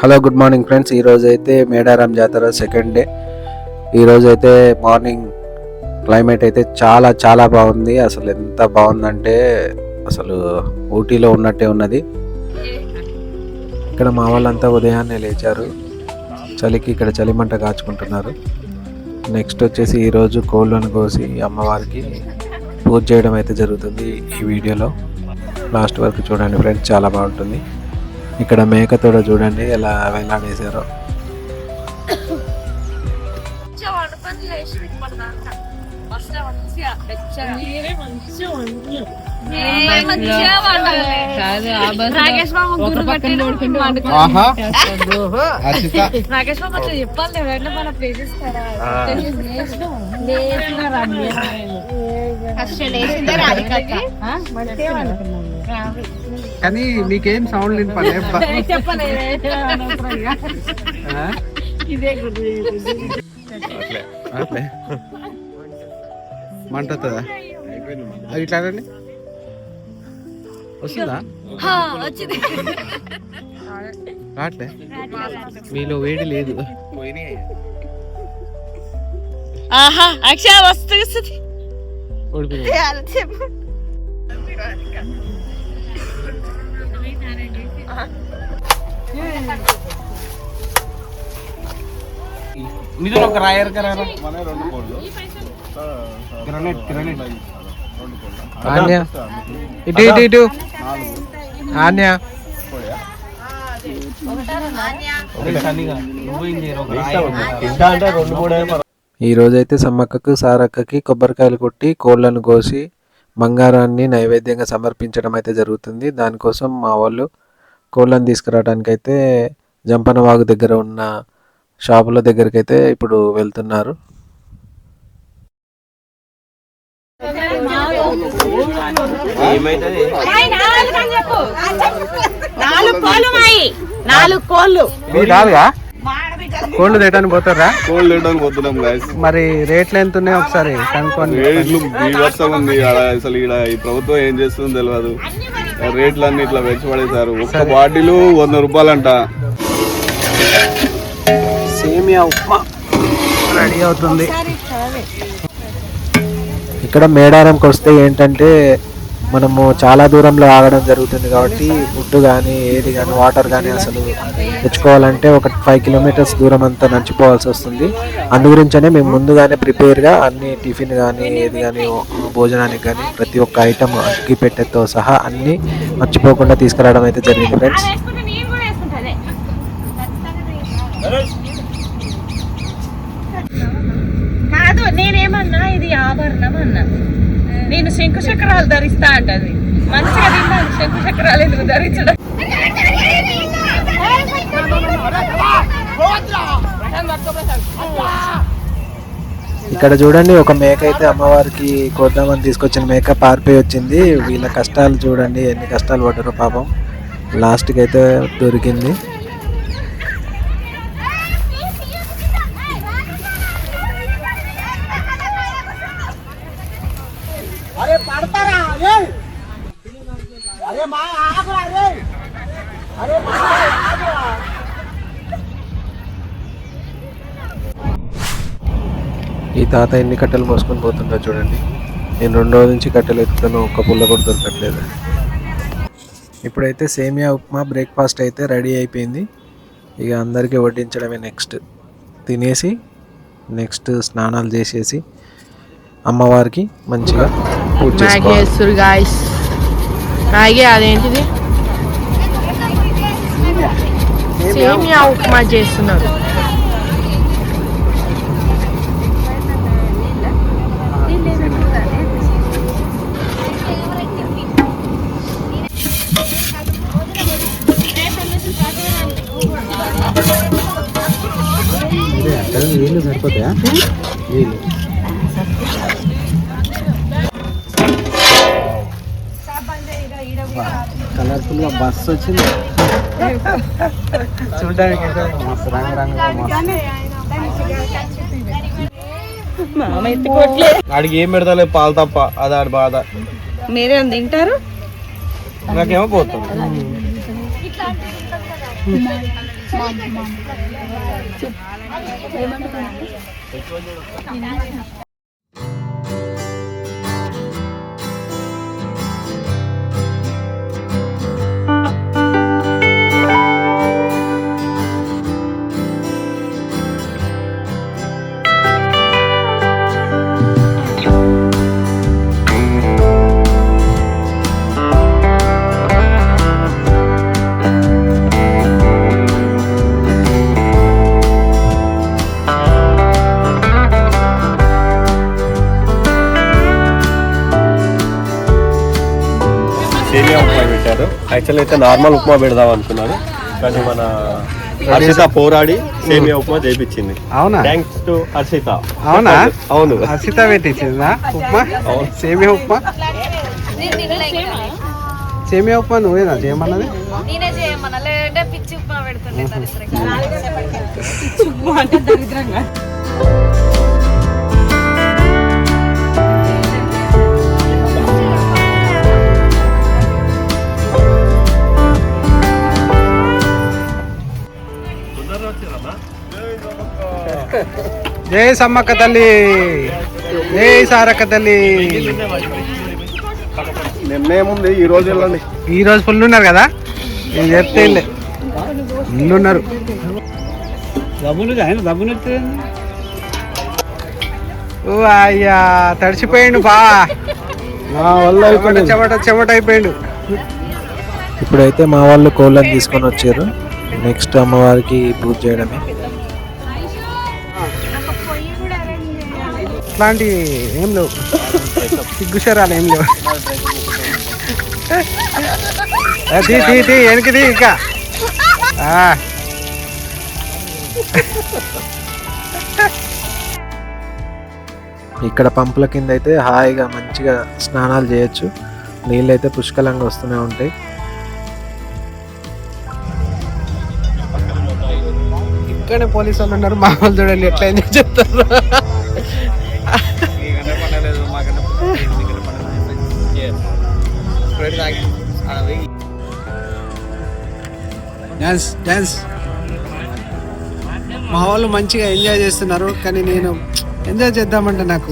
Hello good morning friends. ఈరోజు అయితే మేడారం జాతర సెకండ్ డే. ఈరోజు అయితే మార్నింగ్ క్లైమేట్ అయితే చాలా చాలా బాగుంది. అసలు ఎంత బాగుందంటే అసలు ఊటీలో ఉన్నట్టే ఉన్నది. ఇక్కడ మా వాళ్ళంతా ఉదయాన్నే లేచారు. చలికి ఇక్కడ చలిమంట కాచుకుంటున్నారు. నెక్స్ట్ వచ్చేసి ఈరోజు కోళ్ళను కోసి అమ్మవారికి పూజ చేయడం అయితే జరుగుతుంది. ఈ వీడియోలో లాస్ట్ వరకు చూడండి ఫ్రెండ్స్, చాలా బాగుంటుంది. ఇక్కడ మేకతోడ చూడండి ఎలా వేలాడేశారో. కానీ మీకేం సౌండ్ వినపడలే. మంటుందా అది ఇట్లా వస్తుందా? రాట్లే, మీలో వేడి లేదు. मिथुन ఒక రాయర్ కరారా మన రెండు కోళ్ళు గ్రానైట్ ఆన్యా ఇటు ఇటు ఇటు ఆన్యా ఈ రోజైతే సమ్మక్కకు సారక్కకి కొబ్బరికాయలు కొట్టి కోళ్ళను కోసి బంగారాన్ని నైవేద్యంగా సమర్పించడం అయితే జరుగుతుంది. దానికోసం మా వాళ్ళు కోళ్ళను తీసుకురావడానికి అయితే జంపనవాగు దగ్గర ఉన్న షాపుల దగ్గరికి అయితే ఇప్పుడు వెళ్తున్నారు. కోళ్ళు తేటానికి పోతారా? కోళ్ళు తినడానికి పోతున్నాం గాయస్. మరి రేట్లు ఎంత ఉన్నాయి ఒకసారి కనుక్కోండి. రేట్లు బీభత్సం ఉంది. అసలు ఈడ ఈ ప్రభుత్వం ఏం చేస్తుందో తెలియదు. రేట్లన్నీ ఇట్లా పెంచి పడేశారు. ఒక్క బాటిల్ 100 రూపాయలంట. సేమియా ఉప్మా రెడీ అవుతుంది. ఇక్కడ మేడారంకి వస్తే ఏంటంటే మనము చాలా దూరంలో ఆగడం జరుగుతుంది కాబట్టి ఫుడ్ కానీ ఏది కానీ వాటర్ కానీ అసలు తెచ్చుకోవాలంటే ఒక 5 కిలోమీటర్స్ దూరం అంతా నడిచిపోవాల్సి వస్తుంది. అందు గురించనే మేము ముందుగానే ప్రిపేర్గా అన్ని టిఫిన్ కానీ ఏది కానీ భోజనానికి కానీ ప్రతి ఒక్క ఐటమ్ అగ్గి పెట్టెతో సహా అన్నీ మర్చిపోకుండా తీసుకురావడం అయితే జరిగింది ఫ్రెండ్స్. కాదు, నేనేమన్నా ఇది ఆభరణం అన్నా. నేను శంకు చక్రాలు ధరిస్తా అంటది. మంచిగా తిన్నాను. శంకు చక్రాలు ఎందుకు ధరించడం? ఇక్కడ చూడండి, ఒక మేక అయితే అమ్మవారికి కోద్దామని తీసుకొచ్చిన మేక పారిపోయి వచ్చింది. వీళ్ళ కష్టాలు చూడండి, ఎన్ని కష్టాలు పడ్డారో పాపం. లాస్ట్కి అయితే దొరికింది. ఈ తాత ఎన్ని కట్టెలు మోసుకొని పోతుంటో చూడండి. నేను 2 రోజుల నుంచి కట్టెలు ఎత్తుతాను, ఒక్క పుల్ల కూడా దొరకట్లేదు. ఇప్పుడైతే సేమియా ఉప్మా బ్రేక్ఫాస్ట్ అయితే రెడీ అయిపోయింది. ఇక అందరికీ వడ్డించడమే. నెక్స్ట్ తినేసి నెక్స్ట్ స్నానాలు చేసేసి అమ్మవారికి మంచిగా పూజ చేసుకోవాలి. అదేంటిది సేమియా ఉప్మా చేస్తున్నారు. నీళ్ళు సరిపోతాయా? నీళ్ళు కలర్ఫుల్ గా బస్సు వచ్చింది చూడడానికి. మస్తు రంగురంగుగా ఆడికి ఏం పెడతాలే, పాలు తప్ప. అది ఆడి బాధ. మీరేం తింటారు? నాకేమో పోతుంది. సేమియా ఉప్మా పెట్టారు. యాక్చువల్ అయితే నార్మల్ ఉప్మా పెడదాం అనుకున్నారు, కానీ మన హర్షిత పోరాడి సేమియా ఉప్మా చేయించింది. అవునా? Thanks to Harshitha. అవునా? అవును, హర్షిత పెట్టించిందా ఉప్మా? సేమియా ఉప్మా. సేమియా ఉప్మా నువ్వేనా చేయమన్నది? నేనే చేయమన్నా, లేదంటే పిచ్చి ఉప్మా పెడుతుండే దరిద్రంగా. జై సమ్మక్క తల్లి, జై సారక్క తల్లి. నిన్నేముంది ఈ రోజు వెళ్ళండి. ఈ రోజు ఫుల్ ఉన్నారు కదా, నేను చెప్తే ఫుల్ ఉన్నారు. ఓ అయ్యా తడిచిపోయిండు బా, చెమట అయిపోయిండు. ఇప్పుడైతే మా వాళ్ళు కోళ్ళని తీసుకొని వచ్చారు. నెక్స్ట్ అమ్మవారికి పూజ చేయడమే. ఇట్లాంటి ఏం లేవు, సిగ్గుశరాలు ఏం లేవు. తీ వెనక్కి ఇంకా. ఇక్కడ పంపుల కింద అయితే హాయిగా మంచిగా స్నానాలు చేయొచ్చు. నీళ్ళు అయితే పుష్కలంగా వస్తూనే ఉంటాయి. ఇక్కడనే పోలీసు వాళ్ళు ఉన్నారు, మా వాళ్ళు చూడండి ఎట్లా ఎంజాయ్ చెప్తారు. డాన్స్ డాన్స్ మా వాళ్ళు మంచిగా ఎంజాయ్ చేస్తున్నారు, కానీ నేను ఎంజాయ్ చేద్దామంటే నాకు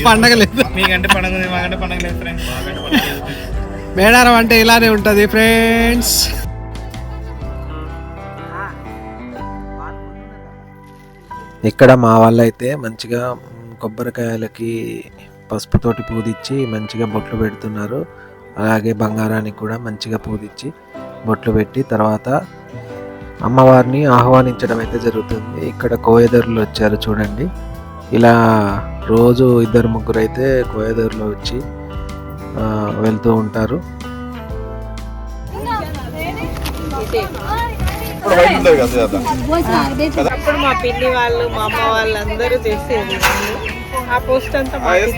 పండగ లేదు. మేడారం అంటే ఇలానే ఉంటుంది ఫ్రెండ్స్. ఇక్కడ మా వాళ్ళు అయితే మంచిగా కొబ్బరికాయలకి పసుపుతోటి పూదిచ్చి మంచిగా బొట్లు పెడుతున్నారు. అలాగే బంగారానికి కూడా మంచిగా పూదిచ్చి బొట్లు పెట్టి తర్వాత అమ్మవారిని ఆహ్వానించడం అయితే జరుగుతుంది. ఇక్కడ కోయదరులు వచ్చారు చూడండి. ఇలా రోజు 2-3 అయితే కోయదరులు వచ్చి వెళ్తూ ఉంటారు. అప్పుడు మా పిన్ని వాళ్ళు, మా అమ్మ వాళ్ళు అందరూ చేసేది. ఆ పోస్ట్ అంతా మేము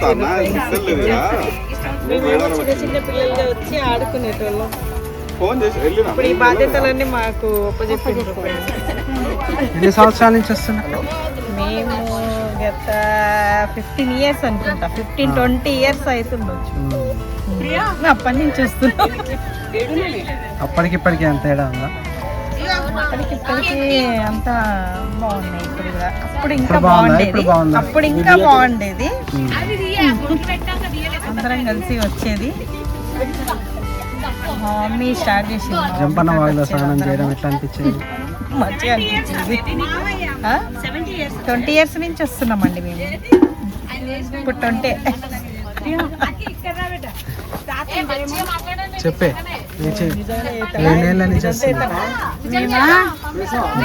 చిన్న చిన్న పిల్లలుగా వచ్చి ఆడుకునేటోళ్ళం. ఇప్పుడు ఈ బాధ్యతలన్నీ మాకు ఒప్పజెప్పిండ్రు. ఎన్ని సంవత్సరాల నుంచి వస్తున్నారు? మేము గత 15 years అనుకుంటా, 15-20 years అవుతుండొచ్చు. అప్పటి నుంచి వస్తున్నాం. అప్పటికిప్పటికి అంత తేడా ఉందా? ఇప్పటికి అంతా బాగున్నాయి. ఇప్పుడు కూడా అప్పుడు ఇంకా బాగుండేది, అప్పుడు ఇంకా బాగుండేది. అందరం కలిసి వచ్చేది. మా మమ్మీ స్టార్ట్ చేసింది. జంపన్న వాళ్ళ స్నానం చేయడం ఎట్లా అనిపించింది? మంచిగా అనిపించింది. 20 years నుంచి వస్తున్నామండి మేము. ఇప్పుడు 20. చెప్పే 2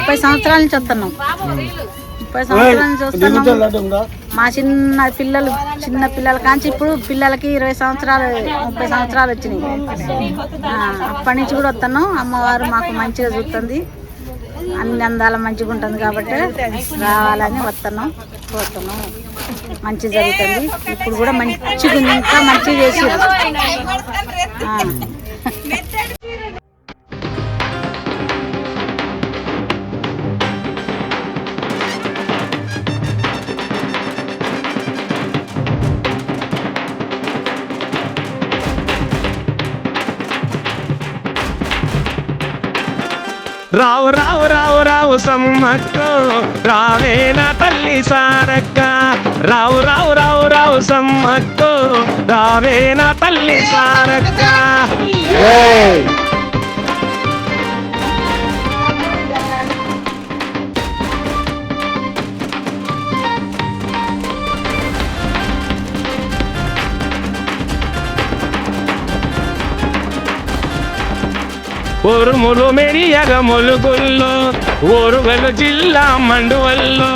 30 సంవత్సరాల నుంచి వస్తున్నాం. 30 సంవత్సరాల నుంచి వస్తున్నాం. మా చిన్న పిల్లల కాంచి ఇప్పుడు పిల్లలకి 20 సంవత్సరాలు 30 సంవత్సరాలు వచ్చినాయి. అప్పటి నుంచి కూడా వస్తున్నాం. అమ్మవారు మాకు మంచిగా చూస్తుంది, అన్ని అందాల మంచిగా ఉంటుంది కాబట్టి రావాలని వస్తున్నాం, పోతున్నాం. మంచి జరుగుతుంది. ఇప్పుడు కూడా మంచిగా ఉంది, ఇంకా మంచిగా చేసి. రావు రావు రావు రావు సమ్మక్క రావే నా తల్లి సారక్క రావు రావు రావు రావు సమ్మక్క రావే నా తల్లి సారక్క ఉరుములు మెరియగ మొలుగుల్లో ఓరుగలు జిల్లా మండువల్లో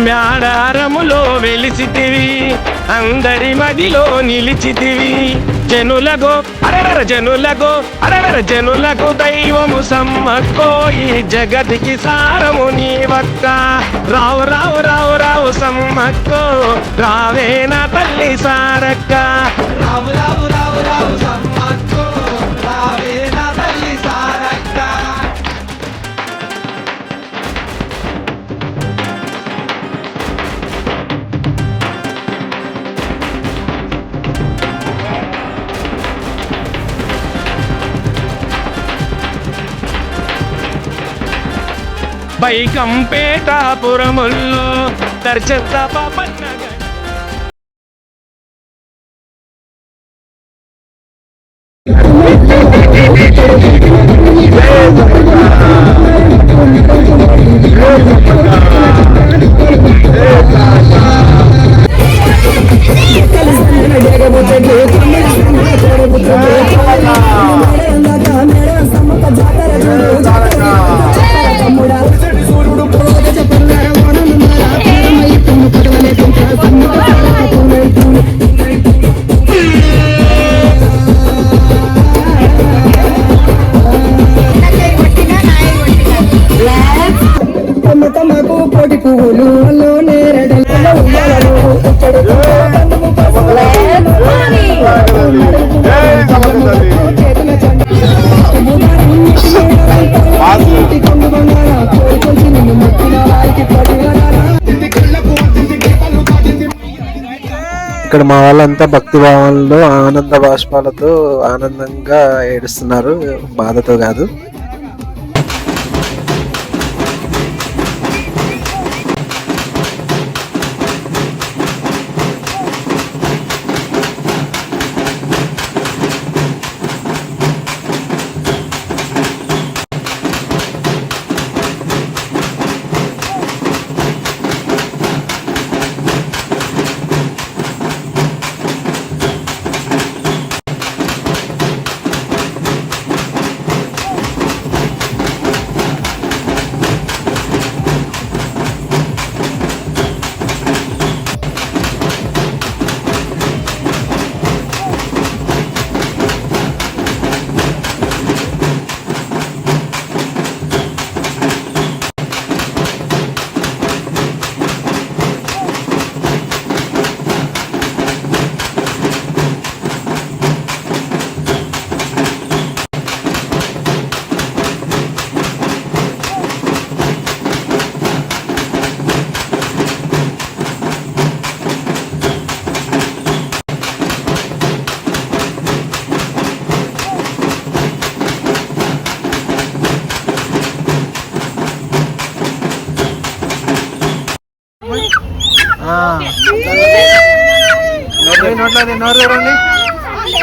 మ్యాడారములో వెలిసితివి అందరి మదిలో నిలిచితివి జనులకు జనులకు దైవము సమ్మక్కో ఈ జగతికి సారము నీవక్క రావు రావు రావు రావు సమ్మక్కో రావే నా తల్లి సారక్క రావు రావు రావు రావు సమ్మక్కో రావే నా తల్లి సారక్క బైకంపేటాపురముల్లో దర్శత పాపన్నగ ఇక్కడ మా వాళ్ళంతా భక్తి భావంలో ఆనంద బాష్పాలతో ఆనందంగా ఏడుస్తున్నారు, బాధతో కాదు.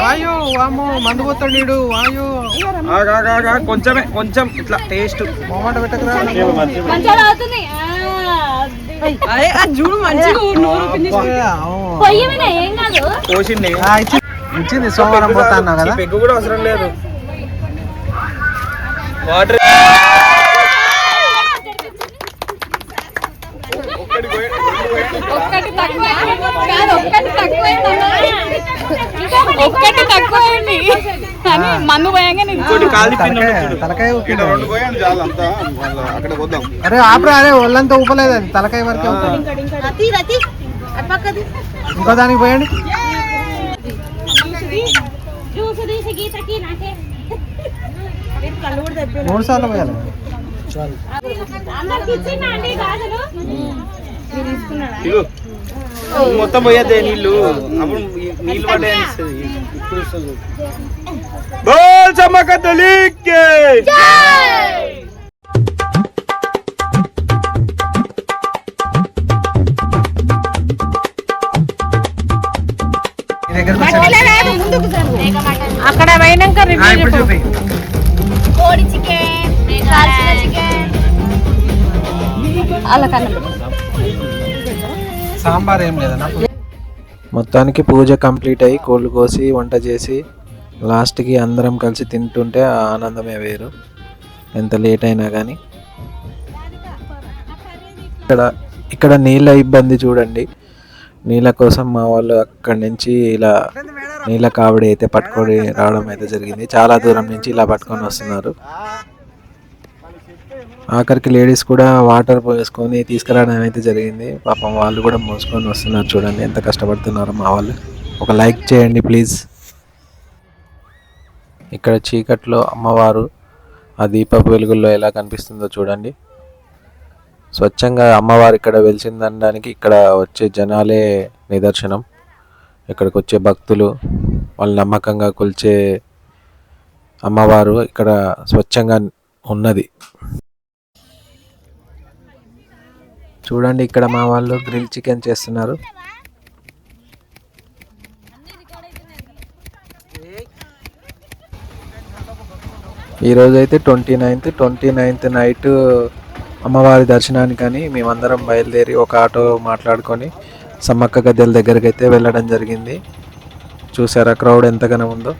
వాయు వాము మందు పోతాడు నీడు వాయు కొంచెమే కొంచెం ఇట్లా టేస్ట్ మొమాట పెట్టకరా. ఇచ్చింది సోమవారం పోతా అన్నావు కదా. పెగ్గు కూడా అవసరం లేదు. వాటర్ ఒక్కటి తక్కువ మందు పోయంగానే తలకాయ అక్కడ పోద్దాం. అరే ఆపరా, అరే ఒళ్ళంతా ఊపలేదు, అది తలకాయ వరకే అవుతుంది. ఇంకో దానికి పోయండి. మూడు సార్లు పోయాలి. మొత్తం పోయేదే నీళ్ళు, అప్పుడు నీళ్ళు పడ్డా అనిపిస్తుంది. ఇప్పుడు వస్తుంది. బోల్ సమ్మక్క తల్లికి దగ్గరకు వచ్చి అక్కడ పోయినాక ఇప్పుడు చూపి. కోడి చికెన్, కాల్చిన చికెన్, అలా కన్నా సాంబార్ ఏం లేదన్నా. మొత్తానికి పూజ కంప్లీట్ అయ్యి కోళ్ళు కోసి వంట చేసి లాస్ట్కి అందరం కలిసి తింటుంటే ఆ ఆనందమే వేరు, ఎంత లేట్ అయినా కానీ. ఇక్కడ నీళ్ళ ఇబ్బంది చూడండి. నీళ్ళ కోసం మా వాళ్ళు అక్కడి నుంచి ఇలా నీళ్ళ కావిడి అయితే పట్టుకొని రావడం అయితే జరిగింది. చాలా దూరం నుంచి ఇలా పట్టుకొని వస్తున్నారు. ఆఖరికి లేడీస్ కూడా వాటర్ పోసుకొని తీసుకురావడం అయితే జరిగింది. పాపం వాళ్ళు కూడా మోసుకొని వస్తున్నారు. చూడండి ఎంత కష్టపడుతున్నారు మా వాళ్ళు. ఒక లైక్ చేయండి ప్లీజ్. ఇక్కడ చీకట్లో అమ్మవారు ఆ దీపపు వెలుగుల్లో ఎలా కనిపిస్తుందో చూడండి. స్వచ్ఛంగా అమ్మవారు ఇక్కడ వెలిసిందనడానికి ఇక్కడ వచ్చే జనాలే నిదర్శనం. ఇక్కడికి వచ్చే భక్తులు, వాళ్ళు నమ్మకంగా కొలిచే అమ్మవారు ఇక్కడ స్వచ్ఛంగా ఉన్నది. చూడండి ఇక్కడ మా వాళ్ళు గ్రిల్ చికెన్ చేస్తున్నారు. ఈరోజు అయితే 29th నైట్ అమ్మవారి దర్శనానికని మేమందరం బయలుదేరి ఒక ఆటో మాట్లాడుకొని సమ్మక్క గద్దెల దగ్గరికి అయితే వెళ్ళడం జరిగింది. చూసారా క్రౌడ్ ఎంతగానో ఉందో.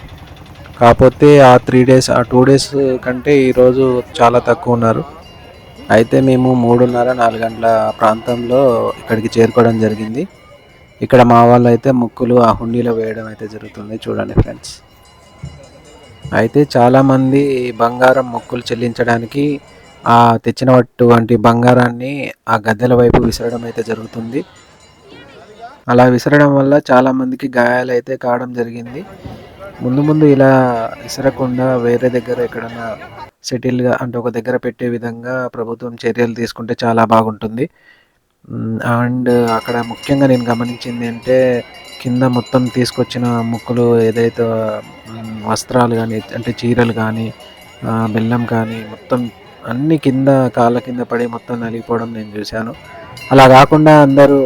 కాకపోతే ఆ 2 డేస్ కంటే ఈరోజు చాలా తక్కువ ఉన్నారు. అయితే మేము 3:30-4 గంటల ప్రాంతంలో ఇక్కడికి చేరుకోవడం జరిగింది. ఇక్కడ మా వాళ్ళు అయితే ముక్కులు ఆ హుండీలో వేయడం అయితే జరుగుతుంది. చూడండి ఫ్రెండ్స్. అయితే చాలామంది బంగారం మొక్కులు చెల్లించడానికి ఆ తెచ్చినటువంటి బంగారాన్ని ఆ గద్దెల వైపు విసరడం అయితే జరుగుతుంది. అలా విసరడం వల్ల చాలామందికి గాయాలు అయితే కావడం జరిగింది. ముందు ఇలా విసరకుండా వేరే దగ్గర ఎక్కడన్నా సెటిల్గా అంటే ఒక దగ్గర పెట్టే విధంగా ప్రభుత్వం చర్యలు తీసుకుంటే చాలా బాగుంటుంది. అండ్ అక్కడ ముఖ్యంగా నేను గమనించింది అంటే కింద మొత్తం తీసుకొచ్చిన ముక్కులు ఏదైతే వస్త్రాలు కానీ అంటే చీరలు కానీ బెల్లం కానీ మొత్తం అన్ని కింద కాళ్ళ కింద పడి మొత్తం నలిగిపోవడం నేను చూశాను. అలా కాకుండా అందరూ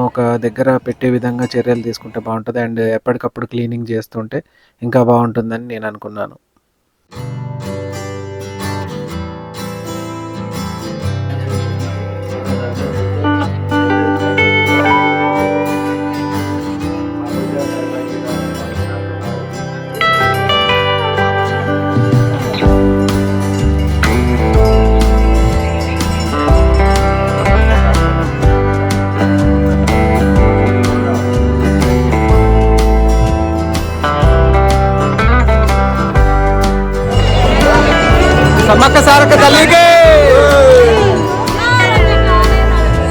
ఒక దగ్గర పెట్టే విధంగా చర్యలు తీసుకుంటే బాగుంటుంది. అండ్ ఎప్పటికప్పుడు క్లీనింగ్ చేస్తుంటే ఇంకా బాగుంటుందని నేను అనుకున్నాను. సమ్మక్క సారక్క తల్లికి,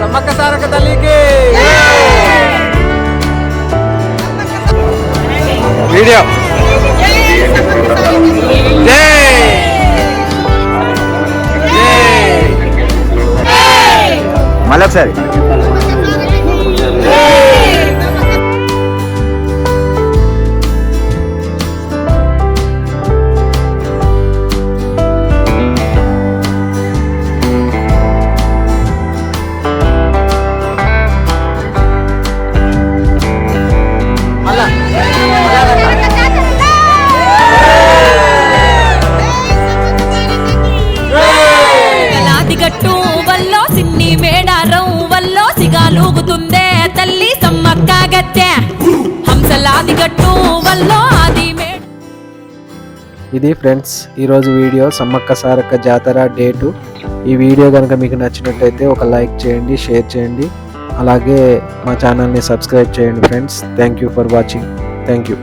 సమ్మక్క సారక్క తల్లికి వీడియో. మళ్ళీ ఒకసారి గట్టు వల్లో సిన్ని మేడారం వల్లో సిగాలుగుతుందే తల్లి సమ్మక్క గద్దె హంసలాది గట్టు వల్లో ఆది మేడ. ఇది ఫ్రెండ్స్ ఈరోజు వీడియో సమ్మక్క సారక్క జాతర డే 2. ఈ వీడియో కనుక మీకు నచ్చినట్టయితే ఒక లైక్ చేయండి, షేర్ చేయండి, అలాగే మా ఛానల్ని సబ్స్క్రైబ్ చేయండి friends. Thank you for watching. Thank you.